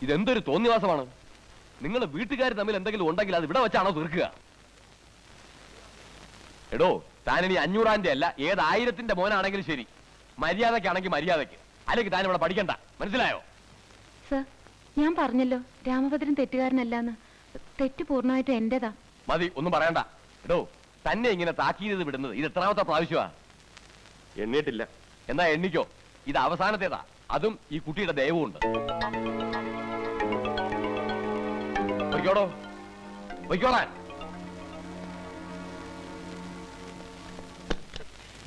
ഇതെന്തൊരു തോന്നിവാസമാണ്. നിങ്ങൾ വീട്ടുകാർ തമ്മിൽ എന്തെങ്കിലും ഉണ്ടെങ്കിൽ അത് ഇവിടെ വെച്ചാണോ തീർക്കുക? എടോ, താനിനി 500 അല്ല, ഏത് 1000 മോനാണെങ്കിലും ശരി, മര്യാദക്കാണെങ്കിൽ മര്യാദക്ക്, അല്ലെങ്കിൽ താൻ ഇവിടെ പഠിക്കണ്ട. മനസ്സിലായോ? സർ, ഞാൻ പറഞ്ഞല്ലോ രാമഭദ്രൻ തെറ്റുകാരനല്ലാന്ന്. തെറ്റ് പൂർണ്ണമായിട്ടും എന്റേതാ. മതി, ഒന്നും പറയണ്ട. എടോ, തന്നെ ഇങ്ങനെ താക്കീത് വിടുന്നത് ഇത് എത്രാമത്തെ പ്രാവശ്യമാ? എണ്ണിട്ടില്ല. എന്നാ എണ്ണിക്കോ, ഇത് അവസാനത്തേതാ. അതും ഈ കുട്ടിയുടെ ദയവുമുണ്ട്. പൊയ്ക്കോടോ, പൊയ്ക്കോളാൻ.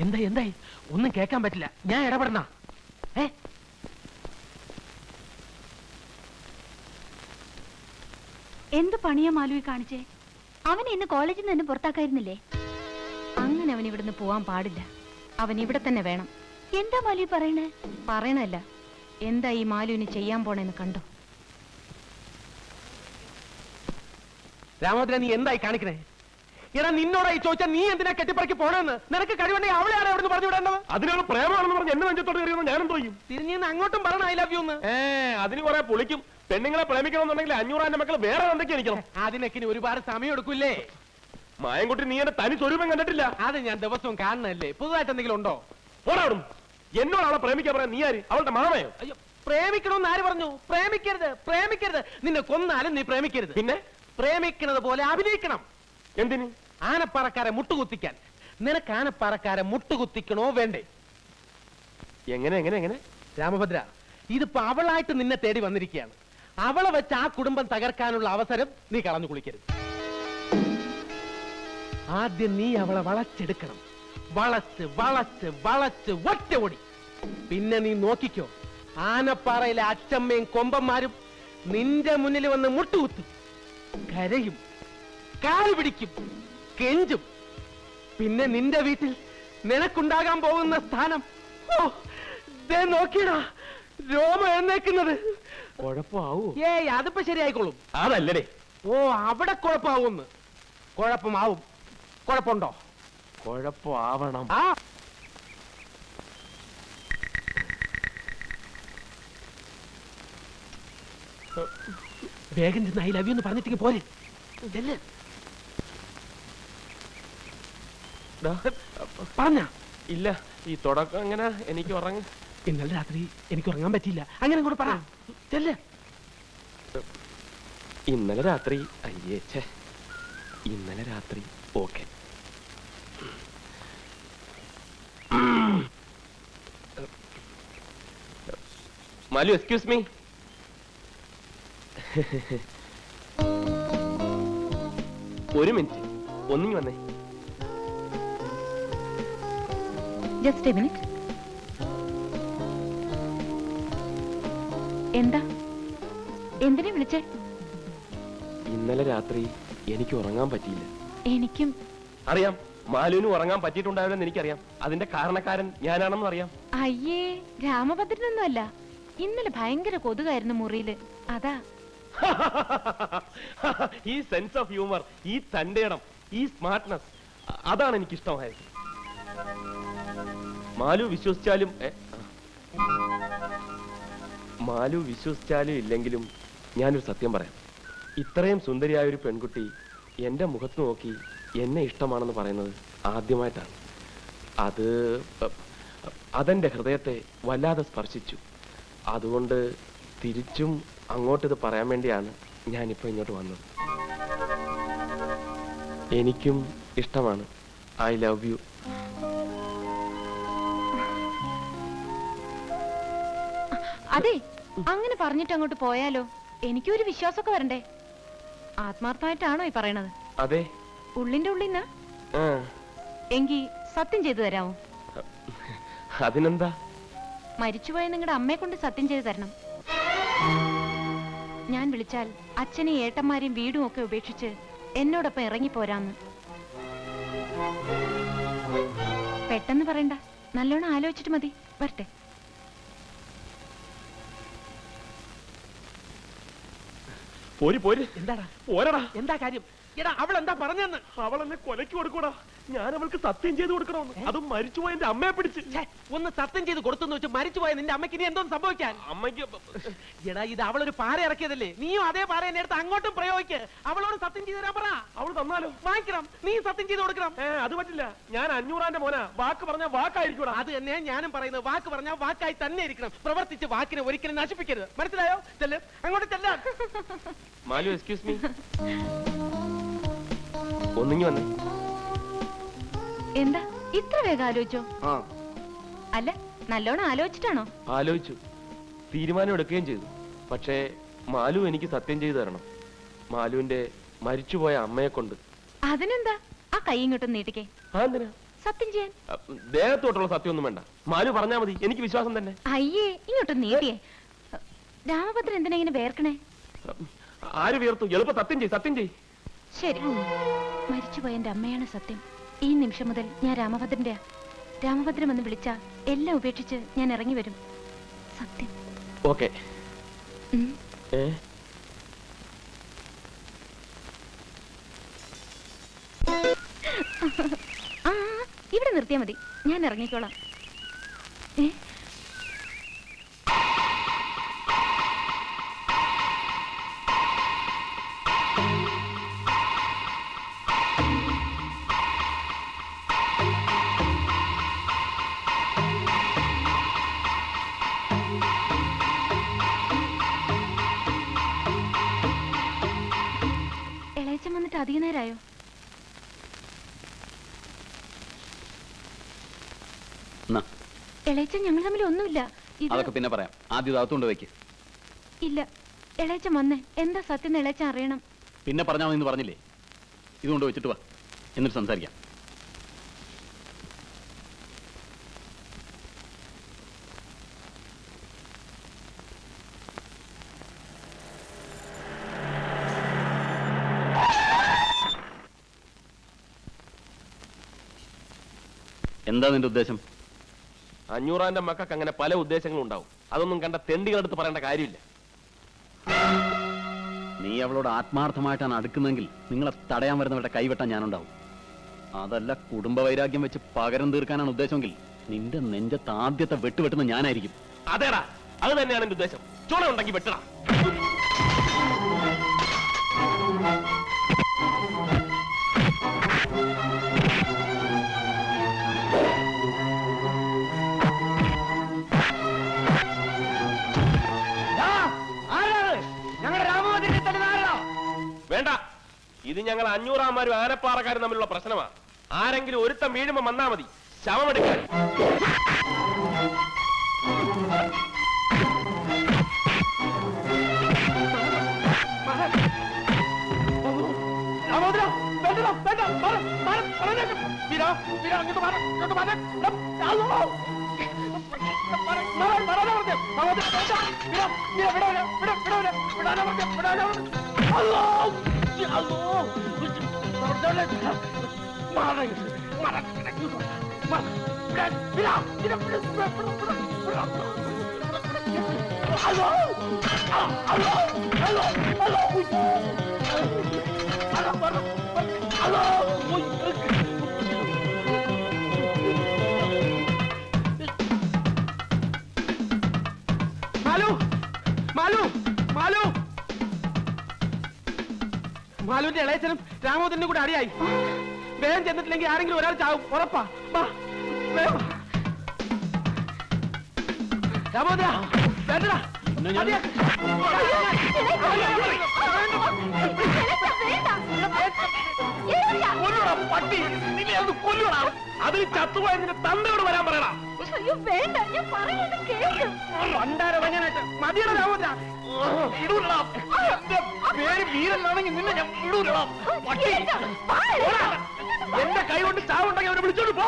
എന്തായി? ഒന്നും കേൾക്കാൻ പറ്റില്ല. ഞാൻ ഇടപെടണ? എന്ത് പണിയാ മാലുവി കാണിച്ചേ? അവനെ ഇന്ന് കോളേജിൽ നിന്ന് പുറത്താക്കായിരുന്നില്ലേ? അങ്ങനെ അവൻ ഇവിടുന്ന് പോവാൻ പാടില്ല. അവൻ ഇവിടെ തന്നെ വേണം. എന്താ മാലുവി പറയണേ? പറയണല്ല, എന്താ ഈ മാലുവിന് ചെയ്യാൻ പോണെന്ന് കണ്ടോ? രാമഭദ്രൻ, നീ എന്തായി കാണിക്കണേ? എടാ, നിന്നോടായി ചോദിച്ചാൽ നീ എന്തിനാ കെട്ടിപ്പറക്കി പോണെന്ന്? നിനക്ക് കഴിവുണ്ടെങ്കിൽ അവളെയാണ് അവിടെ പറഞ്ഞു വിടേണ്ടത്. അതിനുള്ള പ്രേമാണെന്ന് പറഞ്ഞ് എന്നെ നെഞ്ചത്തോട് കയറിയെന്ന് ഞാനും തോന്നും. തിരിഞ്ഞ് അങ്ങോട്ടും പറയണം ഐ ലവ് യു എന്ന്. അതിന് കുറെ പൊളിക്കും. പെണ്ണുങ്ങളെ പ്രേമിക്കണമെന്നുണ്ടെങ്കിൽ 500 മക്കൾ വേറെ എന്തൊക്കെ എനിക്കണം. അതിനൊക്കെ ഒരുപാട് സമയം എടുക്കൂല്ലേ? മായൻകുട്ടി, നീ എന്റെ തനി സ്വരൂപം കണ്ടിട്ടില്ല. അത് ഞാൻ ദിവസവും കാണണല്ലേ. പുതുതായിട്ട് എന്തെങ്കിലും ഉണ്ടോ? പോടാടും. എന്നോട് അവളെ പ്രേമിക്കാൻ പറയാൻ നീ ആര്? അവളുടെ മാമയോ? അയ്യോ, പ്രേമിക്കണമെന്ന് ആര് പറഞ്ഞു? പ്രേമിക്കരുത്, പ്രേമിക്കരുത്. നിന്നെ കൊന്നാലും നീ പ്രേമിക്കരുത്. പിന്നെ പ്രേമിക്കുന്നത് പോലെ അഭിനയിക്കണം. എന്തിന്? ആനപ്പാറക്കാരെ മുട്ടുകുത്തിക്കാൻ. നിനക്ക് ആനപ്പാറക്കാരെ മുട്ടുകുത്തിക്കണോ വേണ്ടേ? എങ്ങനെ എങ്ങനെ എങ്ങനെ? രാമഭദ്ര, ഇതിപ്പോ അവളായിട്ട് നിന്നെ തേടി വന്നിരിക്കുകയാണ്. അവളെ വെച്ച് ആ കുടുംബം തകർക്കാനുള്ള അവസരം നീ കളഞ്ഞു കുളിക്കരുത്. ആദ്യം നീ അവളെ വളച്ചെടുക്കണം. വളച്ച് വളച്ച് വളച്ച് ഒറ്റ ഓടി. പിന്നെ നീ നോക്കിക്കോ, ആനപ്പാറയിലെ അച്ചമ്മയും കൊമ്പന്മാരും നിന്റെ മുന്നിൽ വന്ന് മുട്ടുകുത്തും, കരയും, കാല് പിടിക്കും, കെഞ്ചും. പിന്നെ നിന്റെ വീട്ടിൽ നിനക്കുണ്ടാകാൻ പോകുന്ന സ്ഥാനം, ഓ ദേ നോക്കിയടാ, രോമ എന്നേക്കുന്നത്. കുഴപ്പമാവൂ? ഏയ്, അതിപ്പോ ശരിയായിക്കോളും. അതല്ലേ. ഓ, അവിടെ കുഴപ്പമാവുമെന്ന്. കുഴപ്പമാവും. കുഴപ്പമുണ്ടോ? കുഴപ്പമാവണം. ആ, വേഗം ചെന്ന് ഐ ലവ് യു എന്ന് പറഞ്ഞിട്ട് പോരെ. പറഞ്ഞ ഇല്ല, ഈ തുടക്കം എങ്ങനെ? എനിക്ക് ഉറങ്ങ. ഇന്നലെ രാത്രി എനിക്ക് ഉറങ്ങാൻ പറ്റിയില്ല. അങ്ങനെ കൂടെ പറ. ചെല്ല്. ഇന്നലെ രാത്രി അയ്യേച്ചേ, ഇന്നലെ രാത്രി ഓക്കെ. Malu, excuse me. ഒരു മിനിറ്റ്, ഒന്നിങ്ങി വന്നേ. Just A minute. എന്താ? എന്തിനെ വിളിച്ചേ? ഇന്നലെ രാത്രി എനിക്ക് ഉറങ്ങാൻ പറ്റിയില്ല. എനിക്കും അറിയാം. മാലുവിന് ഉറങ്ങാൻ പറ്റിയിട്ടുണ്ടാവില്ലെന്ന് എനിക്കറിയാം. അതിന്റെ കാരണക്കാരൻ ഞാനാണെന്നും അറിയാം. അയ്യേ, രാമഭദ്രനൊന്നും അല്ല. ഇന്നലെ ഭയങ്കര കൊതുകായിരുന്നു മുറിയില്, അതാ. ഈ സെൻസ് ഓഫ് ഹ്യൂമർ, ഈ തന്റേടം, ഈ സ്മാർട്ട്നെസ്, അതാണ് എനിക്ക് ഇഷ്ടമായത്. മാലു വിശ്വസിച്ചാലും ഇല്ലെങ്കിലും ഞാനൊരു സത്യം പറയാം. ഇത്രയും സുന്ദരിയായ ഒരു പെൺകുട്ടി എന്റെ മുഖത്ത് നോക്കി എന്നെ ഇഷ്ടമാണെന്ന് പറയുന്നത് ആദ്യമായിട്ടാണ്. അതെന്റെ ഹൃദയത്തെ വല്ലാതെ സ്പർശിച്ചു. അതുകൊണ്ട് തിരിച്ചും അങ്ങോട്ടിത് പറയാൻ വേണ്ടിയാണ് ഞാനിപ്പോ ഇങ്ങോട്ട് വന്നത്. എനിക്കും ഇഷ്ടമാണ്. I love you. അതെ, അങ്ങനെ പറഞ്ഞിട്ട് അങ്ങോട്ട് പോയാലോ? എനിക്കൊരു വിശ്വാസമൊക്കെ വരണ്ടേ. ആത്മാർത്ഥമായിട്ടാണോ ഈ പറയണത്? അതെ, ഉള്ളിന്റെ ഉള്ളിന്നാ. എങ്കി സത്യം ചെയ്തു തരാമോ? അതിനെന്താ? മരിച്ചുപോയ നിങ്ങളുടെ അമ്മയെ കൊണ്ട് സത്യം ചെയ്തു തരണം. ഞാൻ വിളിച്ചാൽ അച്ഛനെയും ഏട്ടന്മാരെയും വീടും ഒക്കെ ഉപേക്ഷിച്ച് എന്നോടൊപ്പം ഇറങ്ങിപ്പോരാന്ന്. പെട്ടെന്ന് പറയണ്ട, നല്ലോണം ആലോചിച്ചിട്ട് മതി. വരട്ടെ. എന്താടാ? എന്താ കാര്യം? എടാ, അവൾ എന്താ പറഞ്ഞെന്ന്? അവൾ എന്നെ കൊലയ്ക്ക് കൊടുക്കൂടാ. ഞാൻ അവൾക്ക് സത്യം ചെയ്ത് കൊടുക്കണമെന്ന്, അതും മരിച്ചുപോയ എന്റെ അമ്മയെ പിടിച്ച്. ഒന്ന് സത്യം ചെയ്ത് കൊടുത്തു വെച്ച് മരിച്ചുപോയ നിന്റെ അമ്മയ്ക്ക് ഇനി എന്തോന്ന് സംഭവിക്കാൻ? അമ്മയ്ക്ക് എടാ, ഇത് അവളൊരു പാര ഇറക്കിയതല്ലേ, നീയും അതേ പാര എന്നെ എടുത്ത് അങ്ങോട്ടും പ്രയോഗിക്ക്. അവളോട് സത്യം ചെയ്ത് തരാൻ പറ. അവൾ തന്നാലോ? വാങ്ങിക്കണം, നീ സത്യം ചെയ്ത് കൊടുക്കണം. അത് പറ്റില്ല, ഞാൻ 500 മോനാ. വാക്ക് പറഞ്ഞ വാക്കായിരിക്കും. അത് തന്നെ ഞാനും പറയുന്നത്, വാക്ക് പറഞ്ഞാൽ വാക്കായി തന്നെ ഇരിക്കണം. പ്രവർത്തിച്ച് വാക്കിനെ ഒരിക്കലും നശിപ്പിക്കരുത്, മനസ്സിലായോ? ചെല്ല്, അങ്ങോട്ട് ചെല്ലാൻ. മാലു, എക്സ്ക്യൂസ് മീ, ഒന്നിങ്ങി വന്നേ. എന്താ ഇത്ര വേഗം ആലോചിച്ചോ? അല്ല, നല്ലോണം ആലോചിച്ചിട്ടാണോ? ആലോചിച്ചു, തീരുമാനം എടുക്കുകയും ചെയ്തു. പക്ഷേ മാലു എനിക്ക് സത്യം ചെയ്തു തരണം, മാലുവിന്റെ മരിച്ചുപോയ അമ്മയെ കൊണ്ട്. അതിനെന്താ, ആ കൈ ഇങ്ങോട്ടും നീട്ടിക്കേ. എന്തിനാ? സത്യം ചെയ്യാൻ. ദേഹത്തോട്ടുള്ള സത്യമൊന്നും വേണ്ട, മാലു പറഞ്ഞാ മതി, എനിക്ക് വിശ്വാസം തന്നെ. അയ്യേ, ഇങ്ങോട്ടും നീട്ടിയേ. രാമഭദ്രൻ എന്തിനാ ഇങ്ങനെ വേർക്കണേ? ആര് വീർത്തു? എളുപ്പം സത്യം ചെയ്, സത്യം ചെയ്. ശരി, മരിച്ചുപോയ എന്റെ അമ്മയാണ് സത്യം. ഈ നിമിഷം മുതൽ ഞാൻ രാമഭദ്രന്റെ. രാമഭദ്രം എന്ന് വിളിച്ചാ എല്ലാം ഉപേക്ഷിച്ച് ഞാൻ ഇറങ്ങി വരും. സത്യം. ഓക്കെ. ആ, ഇവിടെ നിർത്തിയാ മതി, ഞാൻ ഇറങ്ങിക്കോളാം. ഇളയച്ചൻ വന്നിട്ട് അധിക നേരമായോ? ഇളയച്ചൻ ഞങ്ങൾ തമ്മിൽ ഒന്നുമില്ല. അതൊക്കെ പിന്നെ പറയാം, ആദ്യം അകത്തുകൊണ്ട് വെക്ക്. ഇല്ല, ഇളയച്ചൻ വന്നേ, എന്താ സത്യം ഇളയച്ചൻ അറിയണം. പിന്നെ പറഞ്ഞാൽ മതി എന്ന് പറഞ്ഞില്ലേ? ഇതുകൊണ്ട് വെച്ചിട്ട് വാ, എന്നിട്ട് സംസാരിക്കാം. എന്താ നിന്റെ ഉദ്ദേശം? 500 മക്കൾക്ക് അങ്ങനെ പല ഉദ്ദേശങ്ങളും ഉണ്ടാവും. അതൊന്നും കണ്ട തെണ്ടികളെടുത്ത് പറയേണ്ട കാര്യമില്ല. നീ അവളോട് ആത്മാർത്ഥമായിട്ടാണ് അടുക്കുന്നെങ്കിൽ നിങ്ങളെ തടയാൻ വരുന്നവരുടെ കൈവെട്ടാൻ ഞാനുണ്ടാവും. അതല്ല കുടുംബ വൈരാഗ്യം വെച്ച് പകരം തീർക്കാനാണ് ഉദ്ദേശമെങ്കിൽ നിന്റെ നെഞ്ചത്ത് ആദ്യത്തെ വെട്ടുവെട്ടുന്ന ഞാനായിരിക്കും. അതേടാ, അത് തന്നെയാണ് എന്റെ ഉദ്ദേശം. ചുണ ഉണ്ടെങ്കിൽ വെട്ടടാ. വേണ്ട, ഇത് ഞങ്ങൾ 500 ആനപ്പാറക്കാരും തമ്മിലുള്ള പ്രശ്നമാണ്. ആരെങ്കിലും ഒരുത്തം വീഴുമ്പോ വന്നാ മതി, ശവമെടുക്കാൻ. മാലുവിന്റെ ഇളയച്ചനും രാമോദരനും കൂടെ അടിയായി. വേഗം ചെന്നിട്ടില്ലെങ്കിൽ ആരെങ്കിലും ഒരാൾ ചാവും, ഉറപ്പാ. രാമോദര, വേണ്ടടാ. അതിൽ ചത്തുപോയ നിന്റെ തന്തയോട് വരാൻ പറയണ. മതിയുടെ രാമോദര, പേര് വീരനാണെങ്കിൽ നിന്നെ ഞാൻ വിടൂല. എന്റെ കൈ കൊണ്ട് ചാവുണ്ടെങ്കിൽ അവരെ വിളിച്ചോണ്ട് പോ.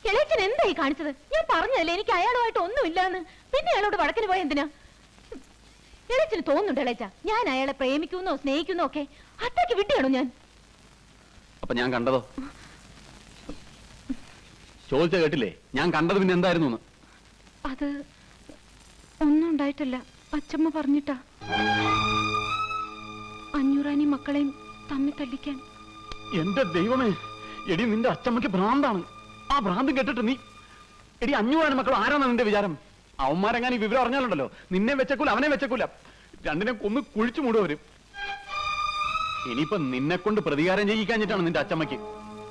ഇളയച്ചൻ എന്തായി കാണിച്ചത്? ഞാൻ പറഞ്ഞതല്ലേ എനിക്ക് അയാളുമായിട്ട് ഒന്നുമില്ലാന്ന്. പിന്നെ അയാളോട് വഴക്കിന് പോയ എന്തിനാ? ഇളയച്ചന് തോന്നുന്നുണ്ട് ഇളയച്ച ഞാൻ അയാളെ പ്രേമിക്കുന്നോ സ്നേഹിക്കുന്നോ ഒക്കെ. അത്രയ്ക്ക് വിട്ടിയാണോ ഞാൻ? അപ്പൊ ഞാൻ കണ്ടതോ? ചോദിച്ച കേട്ടില്ലേ? ഞാൻ കണ്ടത് പിന്നെ എന്തായിരുന്നു? അത് ഒന്നും ഉണ്ടായിട്ടില്ല. അച്ചമ്മ പറഞ്ഞിട്ടാ. അഞ്ഞൂറാനി മക്കളെയും തമ്മി തല്ലിക്കാൻ. എന്റെ ദൈവമേ, എടി നിന്റെ അച്ചമ്മയ്ക്ക് ഭ്രാന്താണ്. ആ ഭ്രാന്ത് കേട്ടിട്ട് നീ എടി 500 മക്കൾ ആരാണ് നിന്റെ വിചാരം? അവന്മാരെങ്ങനെ ഈ വിവരം അറിഞ്ഞാലുണ്ടല്ലോ, നിന്നെ വെച്ചക്കൂല അവനെ വെച്ചക്കൂല, രണ്ടിനെ കൊന്ന് കുഴിച്ചു മൂടുവരും. ഇനിയിപ്പൊ നിന്നെ കൊണ്ട് പ്രതികാരം ചെയ്യിക്കാഞ്ഞിട്ടാണ് നിന്റെ അച്ചമ്മയ്ക്ക്.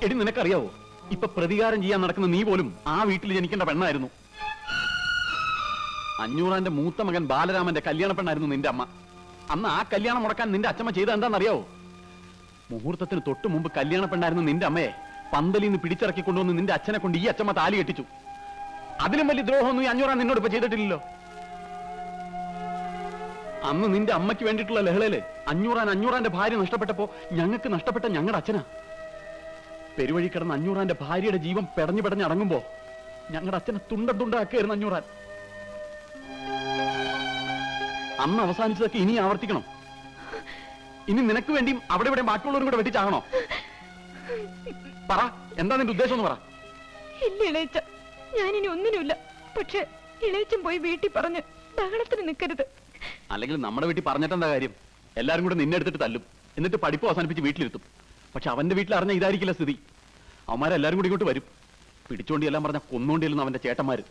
എടി നിനക്കറിയാവോ, ഇപ്പൊ പ്രതികാരം ചെയ്യാൻ നടക്കുന്ന നീ പോലും ആ വീട്ടിൽ ജനിക്കേണ്ട പെണ്ണായിരുന്നു. 500 മൂത്ത മകൻ ബാലരാമന്റെ കല്യാണ പെണ്ണായിരുന്നു നിന്റെ അമ്മ. അന്ന് ആ കല്യാണം മുടക്കാൻ നിന്റെ അച്ചമ്മ ചെയ്ത എന്താണെന്നറിയാവോ? മുഹൂർത്തത്തിന് തൊട്ടു മുമ്പ് കല്യാണ പെണ്ണായിരുന്നു നിന്റെ അമ്മയെ പന്തലിൽ നിന്ന് പിടിച്ചിറക്കി കൊണ്ടുവന്ന് നിന്റെ അച്ഛനെ കൊണ്ട് ഈ അച്ചമ്മ താലി കെട്ടിച്ചു. അതിലും വലിയ ദ്രോഹമൊന്നും ഈ 500 നിന്നോട് ഇപ്പൊ ചെയ്തിട്ടില്ലല്ലോ. അന്ന് നിന്റെ അമ്മയ്ക്ക് വേണ്ടിയിട്ടുള്ള ലഹളയില് 500 ഭാര്യ നഷ്ടപ്പെട്ടപ്പോ ഞങ്ങൾക്ക് നഷ്ടപ്പെട്ട ഞങ്ങളുടെ അച്ഛനാ. പെരുവഴി കിടന്ന 500 ഭാര്യയുടെ ജീവൻ പെടഞ്ഞു പെടഞ്ഞടങ്ങുമ്പോ ഞങ്ങളുടെ അച്ഛനെ തുണ്ടാക്കായിരുന്നു 500. അന്ന് അവസാനിച്ചതൊക്കെ ഇനി ആവർത്തിക്കണം. ഇനി നിനക്ക് വേണ്ടിയും അവിടെ ഇവിടെ ബാക്കിയുള്ളവരും കൂടെ വെട്ടിച്ചാകണോ? പറ, എന്താ നിന്റെ ഉദ്ദേശം എന്ന് പറ. ഇല്ല ഇളയച്ച, ഞാനിനി ഒന്നിനുമില്ല. പക്ഷെ ഇളയച്ചൻ പോയി വീട്ടിൽ പറഞ്ഞ് ബഹളത്തിന് നിൽക്കരുത്. അല്ലെങ്കിൽ നമ്മുടെ വീട്ടിൽ പറഞ്ഞിട്ടെന്താ കാര്യം? എല്ലാരും കൂടെ നിന്നെ എടുത്തിട്ട് തല്ലും, എന്നിട്ട് പഠിപ്പ് അവസാനിപ്പിച്ച് വീട്ടിലിരുത്തും. പക്ഷെ അവന്റെ വീട്ടിൽ അറിഞ്ഞ ഇതായിരിക്കില്ല സ്ഥിതി. അവന്മാരെല്ലാരും കൂടി ഇങ്ങോട്ട് വരും. പിടിച്ചോണ്ടി എല്ലാം പറഞ്ഞ കൊന്നോണ്ടിയെല്ലാം അവന്റെ ചേട്ടന്മാര്.